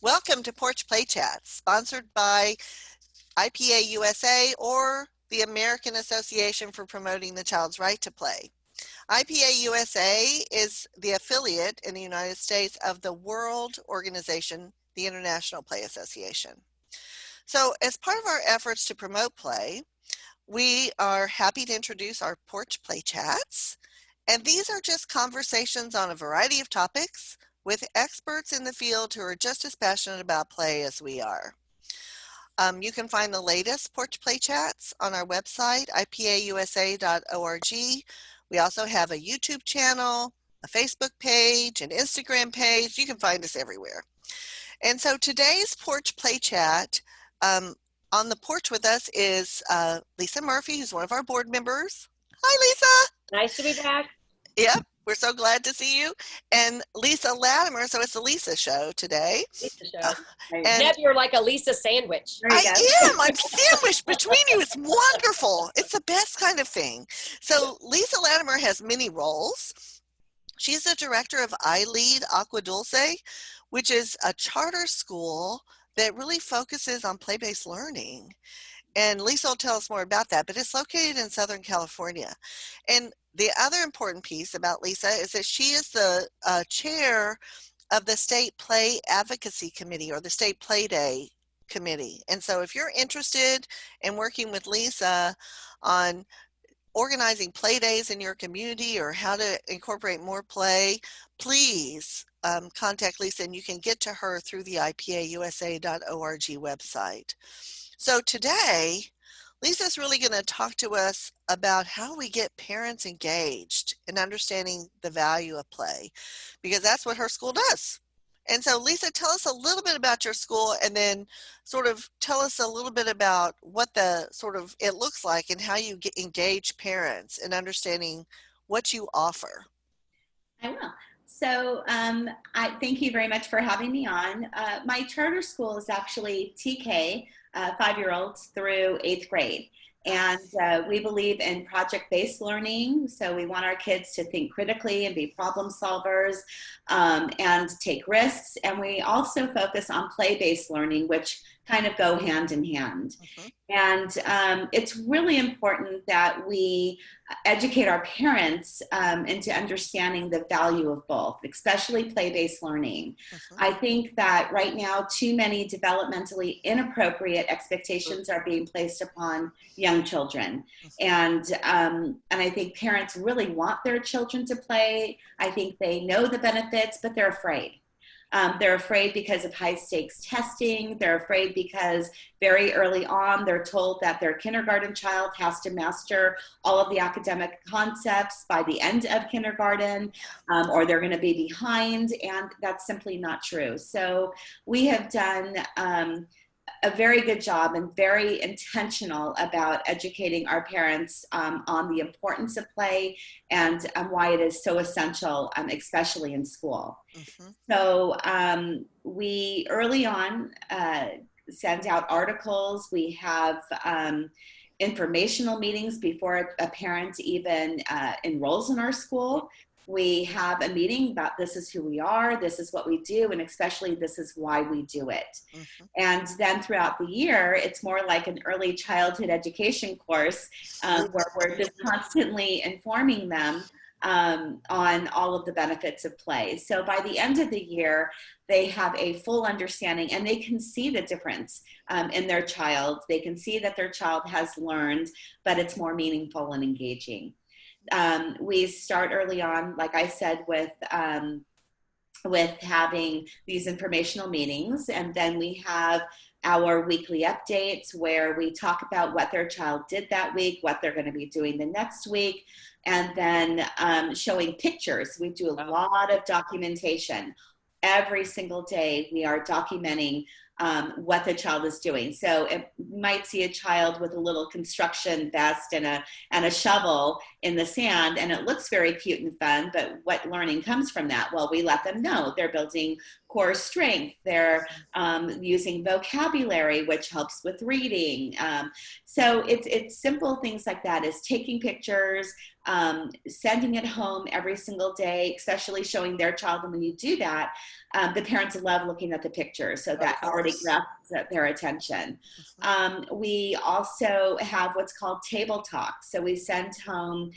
Welcome to Porch Play Chats, sponsored by IPA-USA or the American Association for Promoting the Child's Right to Play. IPA-USA is the affiliate in the United States of the World Organization, the International Play Association. So as part of our efforts to promote play, we are happy to introduce our Porch Play Chats. And these are just conversations on a variety of topics with experts in the field who are just as passionate about play as we are. You can find the latest Porch Play Chats on our website, IPAUSA.org. We also have a YouTube channel, a Facebook page, an Instagram page. You can find us everywhere. And so today's Porch Play Chat, on the porch with us is Lisa Murphy, who's one of our board members. Hi, Lisa. Nice to be back. Yep, we're so glad to see you. And Lisa Latimer, so it's the Lisa Show today. Lisa Show. Deb, you're like a Lisa sandwich. I am. I'm sandwiched between you. It's wonderful. It's the best kind of thing. So Lisa Latimer has many roles. She's the director of I Lead Aqua Dulce, which is a charter school that really focuses on play-based learning. And Lisa will tell us more about that, but it's located in Southern California. And the other important piece about Lisa is that she is the chair of the State Play Advocacy Committee, or the State Play Day Committee. And so if you're interested in working with Lisa on organizing play days in your community or how to incorporate more play, please contact Lisa, and you can get to her through the IPAUSA.org website. So today, Lisa's really going to talk to us about how we get parents engaged in understanding the value of play, because that's what her school does. And so Lisa, tell us a little bit about your school, and then sort of tell us a little bit about what the sort of it looks like and how you engage parents in understanding what you offer. I will. So I thank you very much for having me on. My charter school is actually TK, 5-year-olds through 8th grade. And we believe in project-based learning. So we want our kids to think critically and be problem solvers and take risks. And we also focus on play-based learning, which kind of go hand in hand. And it's really important that we educate our parents into understanding the value of both, especially play-based learning. I think that right now, too many developmentally inappropriate expectations are being placed upon young children. And I think parents really want their children to play. I think they know the benefits, but they're afraid. They're afraid because of high stakes testing. They're afraid because very early on they're told that their kindergarten child has to master all of the academic concepts by the end of kindergarten, or they're going to be behind, and that's simply not true. So we have done a very good job and very intentional about educating our parents on the importance of play and why it is so essential, especially in school. So we early on send out articles. We have informational meetings before a parent even enrolls in our school. We have a meeting about this is who we are, this is what we do, and especially this is why we do it. And then throughout the year, it's more like an early childhood education course where we're just constantly informing them on all of the benefits of play. So by the end of the year, they have a full understanding, and they can see the difference in their child. They can see that their child has learned, but it's more meaningful and engaging. We start early on, like I said, with having these informational meetings, and then we have our weekly updates where we talk about what their child did that week, what they're going to be doing the next week, and then showing pictures. We do a lot of documentation. Every single day we are documenting what the child is doing. So it might see a child with a little construction vest and a shovel in the sand, and it looks very cute and fun, but what learning comes from that? Well, we let them know they're building core strength. They're using vocabulary, which helps with reading. So it's simple things like that, is taking pictures, sending it home every single day, especially showing their child. And when you do that, the parents love looking at the pictures, so that already grabs their attention. We also have what's called table talks. So we send home,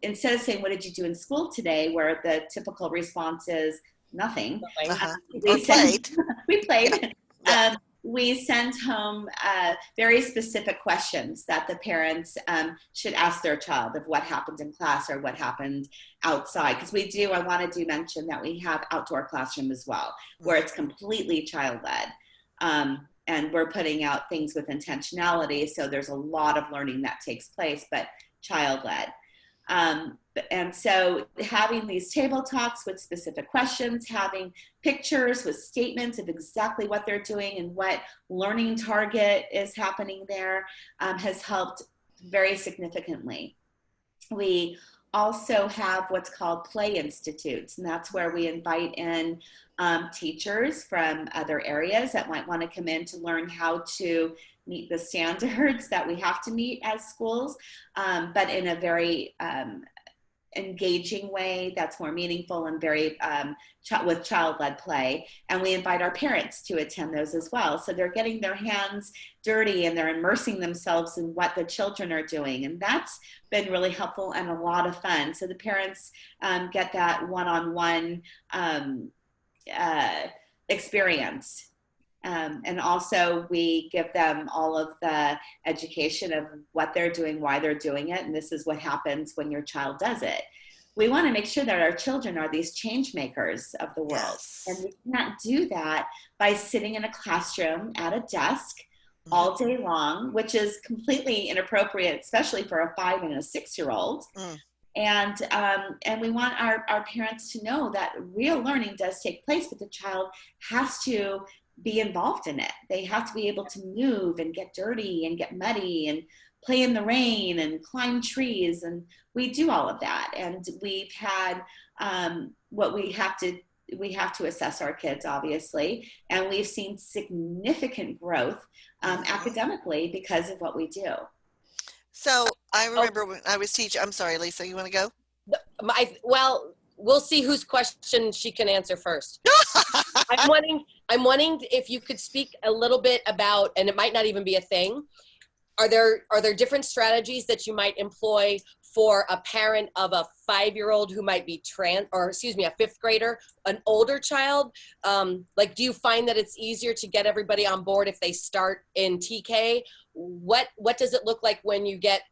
instead of saying, what did you do in school today, where the typical response is nothing. We played. We played. Yeah. We send home very specific questions that the parents should ask their child of what happened in class or what happened outside. Because I wanted to mention that we have outdoor classroom as well, where it's completely child-led. And we're putting out things with intentionality. So there's a lot of learning that takes place, but child-led. And so having these table talks with specific questions, having pictures with statements of exactly what they're doing and what learning target is happening there has helped very significantly. We also have what's called play institutes, and that's where we invite in teachers from other areas that might want to come in to learn how to meet the standards that we have to meet as schools, but in a very engaging way that's more meaningful and very with child-led play. And we invite our parents to attend those as well. So they're getting their hands dirty and they're immersing themselves in what the children are doing. And that's been really helpful and a lot of fun. So the parents get that one-on-one experience. And also we give them all of the education of what they're doing, why they're doing it, and this is what happens when your child does it. We want to make sure that our children are these change makers of the world. Yes. And we cannot do that by sitting in a classroom at a desk all day long, which is completely inappropriate, especially for a 5 and a 6-year-old. And we want our parents to know that real learning does take place, but the child has to be involved in it. They have to be able to move and get dirty and get muddy and play in the rain and climb trees. And we do all of that. And we've had we have to assess our kids, obviously. And we've seen significant growth academically because of what we do. So I remember when I was teaching, I'm sorry, Lisa, you want to go? Well, we'll see whose question she can answer first. I'm wanting if you could speak a little bit about, and it might not even be a thing, are there different strategies that you might employ for a parent of a 5-year-old who might be a 5th grader, an older child? Like, do you find that it's easier to get everybody on board if they start in TK? What does it look like when you get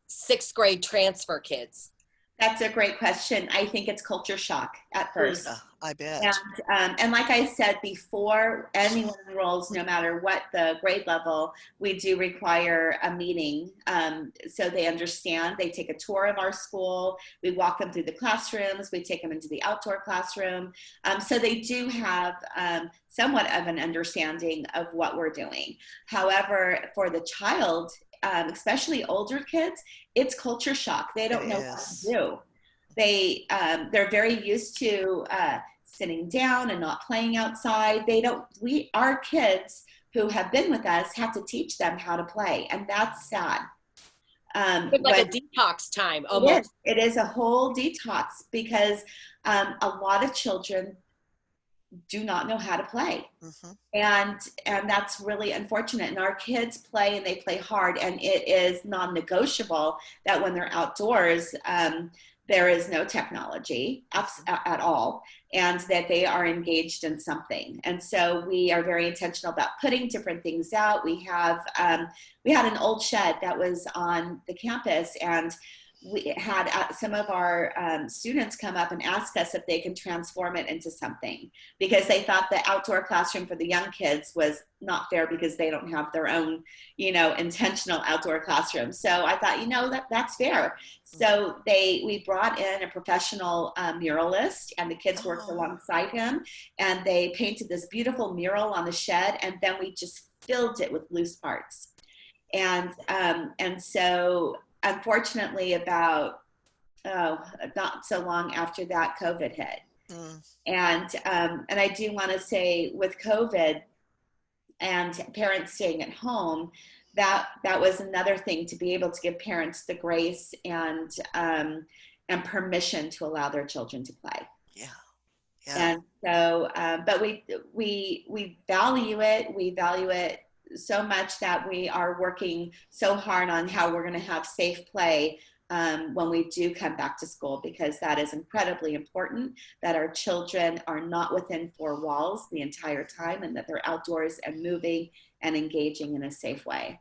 6th grade transfer kids? That's a great question. I think it's culture shock at first. Yeah, I bet. And like I said before, anyone enrolls, no matter what the grade level, we do require a meeting so they understand. They take a tour of our school. We walk them through the classrooms. We take them into the outdoor classroom. So they do have somewhat of an understanding of what we're doing. However, for the child, especially older kids, it's culture shock. They don't know what to do. They're very used to sitting down and not playing outside. Our kids who have been with us have to teach them how to play, and that's sad. It's like a detox time almost. It is a whole detox because a lot of children do not know how to play. And that's really unfortunate. And our kids play and they play hard, and it is non-negotiable that when they're outdoors, there is no technology at all, and that they are engaged in something. And so we are very intentional about putting different things out. We had an old shed that was on the campus, and we had some of our students come up and ask us if they can transform it into something, because they thought the outdoor classroom for the young kids was not fair because they don't have their own, intentional outdoor classroom. So I thought, that's fair. So we brought in a professional muralist, and the kids worked alongside him, and they painted this beautiful mural on the shed, and then we just filled it with loose parts. And so unfortunately, about not so long after that, COVID hit. And I do want to say, with COVID and parents staying at home, that was another thing, to be able to give parents the grace and permission to allow their children to play. Yeah. Yeah. And so, but we value it. We value it so much that we are working so hard on how we're going to have safe play when we do come back to school, because that is incredibly important, that our children are not within four walls the entire time, and that they're outdoors and moving and engaging in a safe way.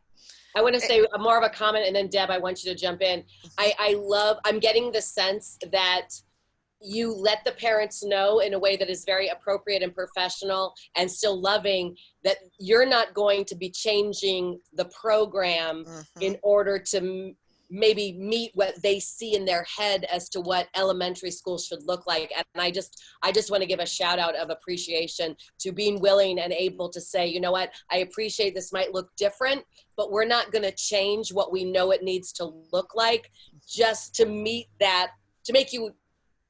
I want to say more of a comment, and then Deb, I want you to jump in. I'm getting the sense that you let the parents know in a way that is very appropriate and professional and still loving, that you're not going to be changing the program in order to maybe meet what they see in their head as to what elementary school should look like. And I just want to give a shout out of appreciation to being willing and able to say, you know what, I appreciate this might look different, but we're not going to change what we know it needs to look like just to meet that, to make you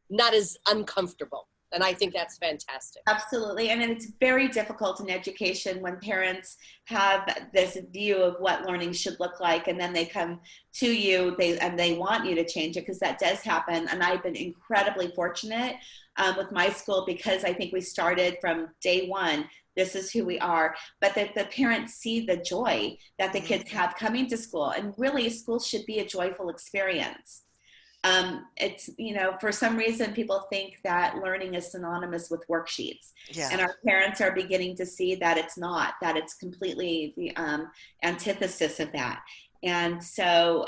not as uncomfortable. And I think that's fantastic. Absolutely. And it's very difficult in education when parents have this view of what learning should look like, and then they come to you and they want you to change it, because that does happen. And I've been incredibly fortunate with my school, because I think we started from day one. This is who we are, but that the parents see the joy that the kids have coming to school. And really, school should be a joyful experience. It's, for some reason, people think that learning is synonymous with worksheets. Yeah. And our parents are beginning to see that it's not, that it's completely the antithesis of that. And so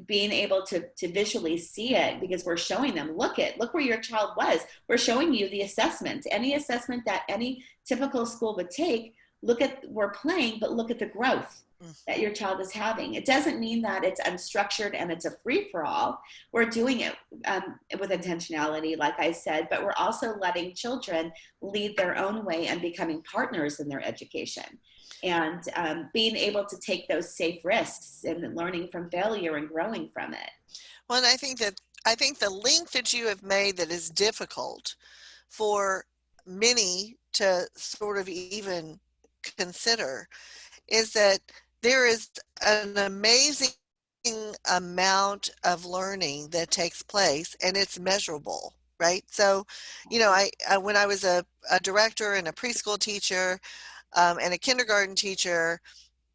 being able to visually see it, because we're showing them, look where your child was. We're showing you the assessments, any assessment that any typical school would take. We're playing, but look at the growth that your child is having. It doesn't mean that it's unstructured and it's a free-for-all. We're doing it with intentionality, like I said, but we're also letting children lead their own way and becoming partners in their education, and being able to take those safe risks and learning from failure and growing from it. Well, and I think the link that you have made that is difficult for many to sort of even consider is that there is an amazing amount of learning that takes place, and it's measurable, right? So, when I was a director and a preschool teacher and a kindergarten teacher,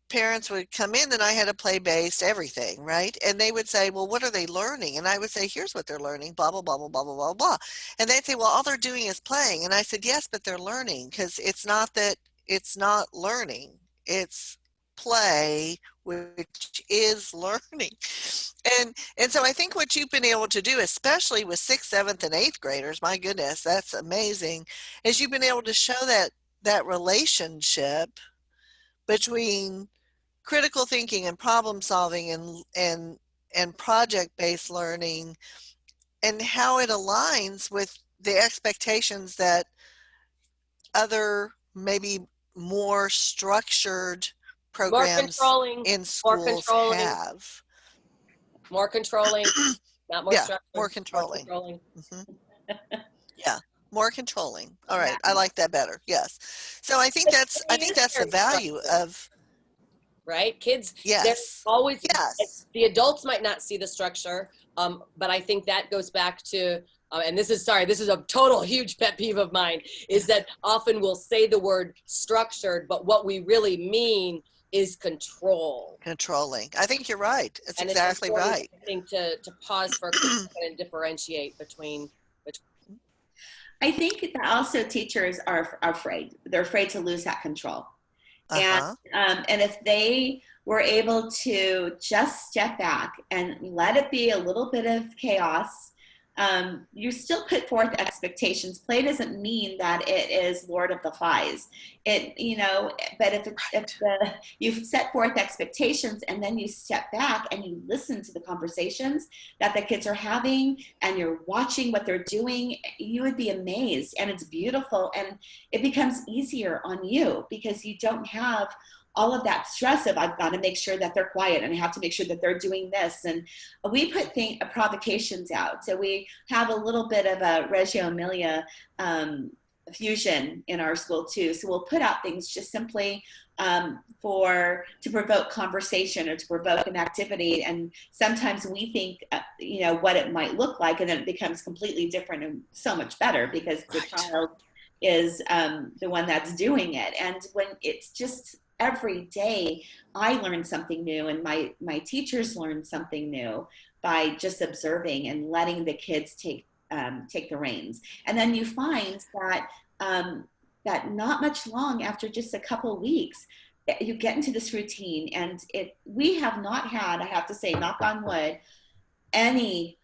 parents would come in and I had a play-based everything, right? And they would say, well, what are they learning? And I would say, here's what they're learning, blah, blah, blah, blah, blah, blah, blah, blah. And they'd say, well, all they're doing is playing. And I said, yes, but they're learning, because it's not learning, it's play, which is learning. And so I think what you've been able to do, especially with 6th, 7th, and 8th graders, my goodness, that's amazing, is you've been able to show that relationship between critical thinking and problem solving and project-based learning, and how it aligns with the expectations that other maybe more structured programs in schools have. More controlling, not more structured. More controlling. Yeah, more controlling. All right, I like that better. Yes. So I think that's the value of, right? Kids, yes, always, yes. The adults might not see the structure, but I think that goes back to, and this is a total huge pet peeve of mine, is that often we'll say the word structured, but what we really mean is controlling. I think you're right. That's exactly right. I think to pause for a second and differentiate between. I think that also teachers are afraid. They're afraid to lose that control. And if they were able to just step back and let it be a little bit of chaos, you still put forth expectations. Play doesn't mean that it is Lord of the Flies. But if you've set forth expectations and then you step back and you listen to the conversations that the kids are having and you're watching what they're doing, you would be amazed. And it's beautiful, and it becomes easier on you because you don't have all of that stress of I've got to make sure that they're quiet and I have to make sure that they're doing this. And we put provocations out. So we have a little bit of a Reggio Emilia fusion in our school too. So we'll put out things just simply to provoke conversation or to provoke an activity. And sometimes we think, what it might look like, and then it becomes completely different and so much better because the child is the one that's doing it. And when it's just every day, I learn something new, and my teachers learn something new by just observing and letting the kids take the reins. And then you find that that not much long after just a couple weeks, you get into this routine, and we have not had, I have to say, knock on wood, any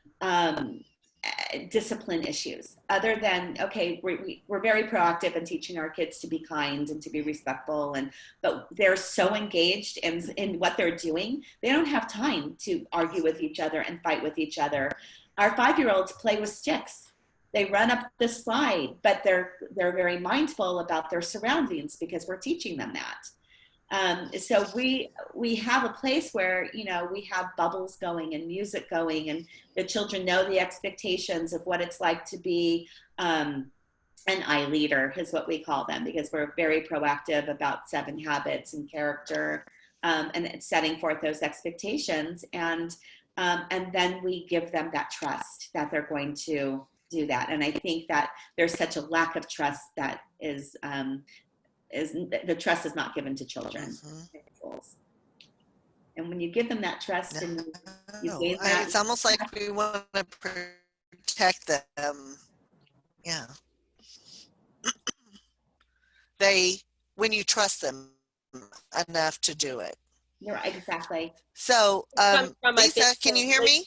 discipline issues other than, okay, we're very proactive in teaching our kids to be kind and to be respectful, but they're so engaged in what they're doing, they don't have time to argue with each other and fight with each other. Our 5-year-olds play with sticks. They run up the slide, but they're very mindful about their surroundings because we're teaching them that. So we have a place where, we have bubbles going and music going, and the children know the expectations of what it's like to be an I leader, is what we call them, because we're very proactive about 7 habits and character, and setting forth those expectations. And then we give them that trust that they're going to do that. And I think that there's such a lack of trust that is the trust is not given to children. Mm-hmm. And when you give them that trust, and you gain that, it's almost like we want to protect them. Yeah. When you trust them enough to do it. You're right, exactly. So, Lisa, can you hear me?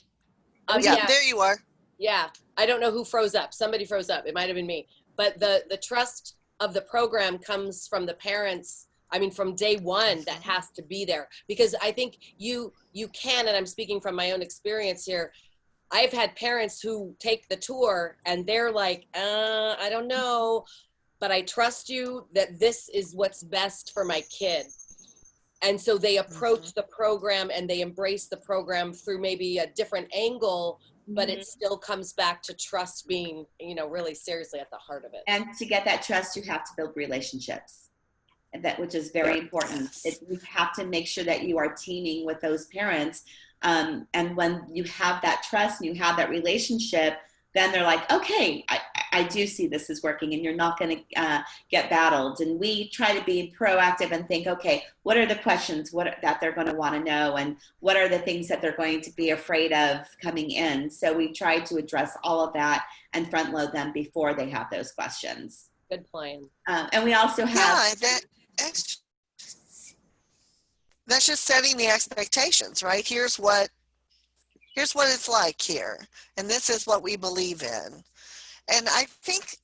Yeah, there you are. Yeah, I don't know who froze up. Somebody froze up. It might have been me. But the trust of the program comes from the parents. I mean, from day one, that has to be there, because I think you can, and I'm speaking from my own experience here. I've had parents who take the tour and they're like, I don't know, but I trust you that this is what's best for my kid. And so they approach the program and they embrace the program through maybe a different angle, but it still comes back to trust being, really seriously at the heart of it. And to get that trust, you have to build relationships, which is very important. You have to make sure that you are teaming with those parents. And when you have that trust and you have that relationship, then they're like, okay, I do see this is working, and you're not going to get battled. And we try to be proactive and think, okay, what are the questions that they're going to want to know, and what are the things that they're going to be afraid of coming in? So we try to address all of that and front load them before they have those questions. Good plan. And we also have... that's just setting the expectations, right? Here's what it's like here, and this is what we believe in. And I think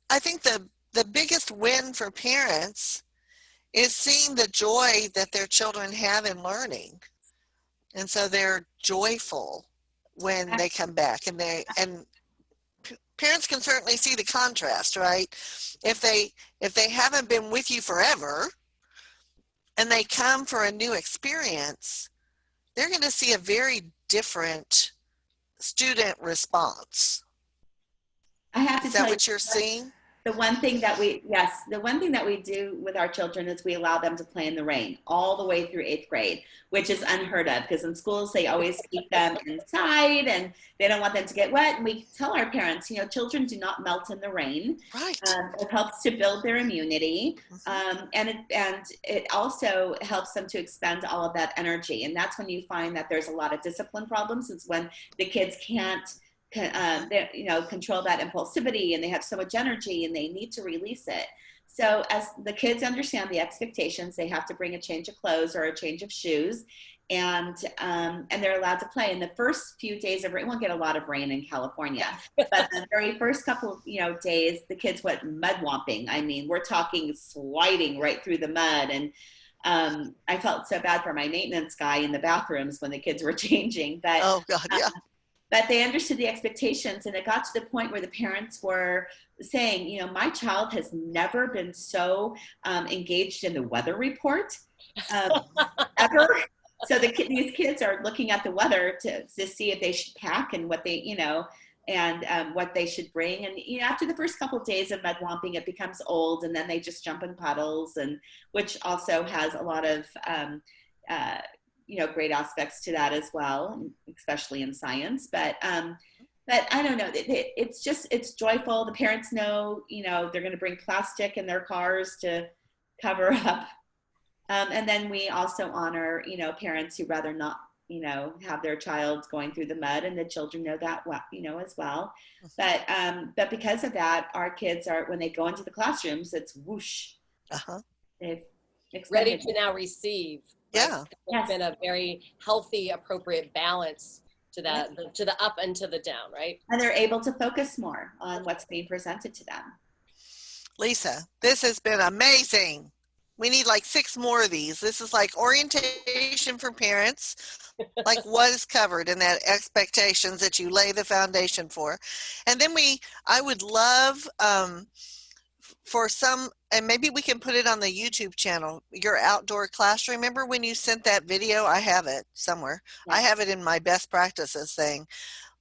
the biggest win for parents is seeing the joy that their children have in learning. And so they're joyful when they come back, and parents can certainly see the contrast, right? If they haven't been with you forever and they come for a new experience, they're going to see a very different student response. I have to tell you, is that what you're seeing? The one thing that we do with our children is we allow them to play in the rain all the way through 8th grade, which is unheard of, because in schools they always keep them inside and they don't want them to get wet. And we tell our parents, children do not melt in the rain. Right. It helps to build their immunity, and it also helps them to expend all of that energy. And that's when you find that there's a lot of discipline problems. It's when the kids can't control that impulsivity, and they have so much energy and they need to release it. So as the kids understand the expectations, they have to bring a change of clothes or a change of shoes, and they're allowed to play. In the first few days of rain, we won't get a lot of rain in California, but the very first couple of days, the kids went mud womping. I mean, we're talking sliding right through the mud. And I felt so bad for my maintenance guy in the bathrooms when the kids were changing. But oh God, yeah. But they understood the expectations, and it got to the point where the parents were saying, my child has never been so engaged in the weather report ever. So these kids are looking at the weather to see if they should pack and what they, and what they should bring. And after the first couple of days of mud womping, it becomes old, and then they just jump in puddles, and which also has a lot of great aspects to that as well, especially in science. But I don't know. It's joyful. The parents know, they're going to bring plastic in their cars to cover up. And then we also honor, parents who rather not, have their child going through the mud, and the children know that, as well. But because of that, our kids are, when they go into the classrooms, it's whoosh. They've ready to now receive. Right? Yeah. It's been a very healthy, appropriate balance to that, to the up and to the down, right? And they're able to focus more on what's being presented to them. Lisa, this has been amazing. We need like 6 more of these. This is like orientation for parents, like what is covered in that expectations that you lay the foundation for. And then I would love for some, and maybe we can put it on the YouTube channel, your outdoor class. Remember when you sent that video? I have it somewhere. Yeah. I have it in my best practices thing.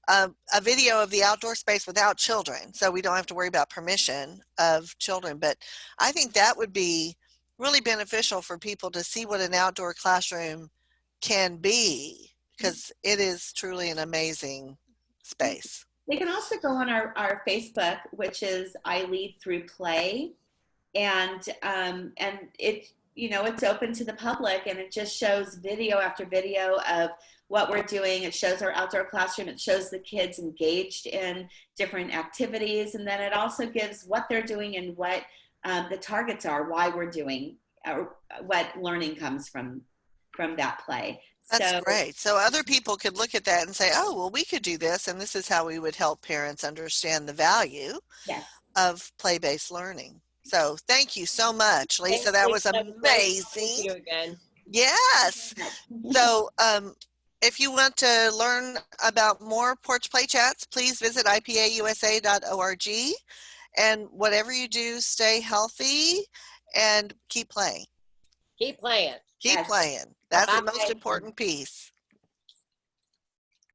A video of the outdoor space without children, so we don't have to worry about permission of children. But I think that would be really beneficial for people to see what an outdoor classroom can be, because it is truly an amazing space. They can also go on our Facebook, which is I Lead Through Play, and it it's open to the public, and it just shows video after video of what we're doing. It shows our outdoor classroom. It shows the kids engaged in different activities, and then it also gives what they're doing and what the targets are, why we're doing, what learning comes from that play. That's great. So other people could look at that and say, oh, well, we could do this, and this is how we would help parents understand the value of play-based learning. So thank you so much, Lisa. That was amazing. Thank you again. Yes. So if you want to learn about more Porch Play Chats, please visit IPA-USA.org. And whatever you do, stay healthy and keep playing. Keep playing. Keep playing. That's the most important piece.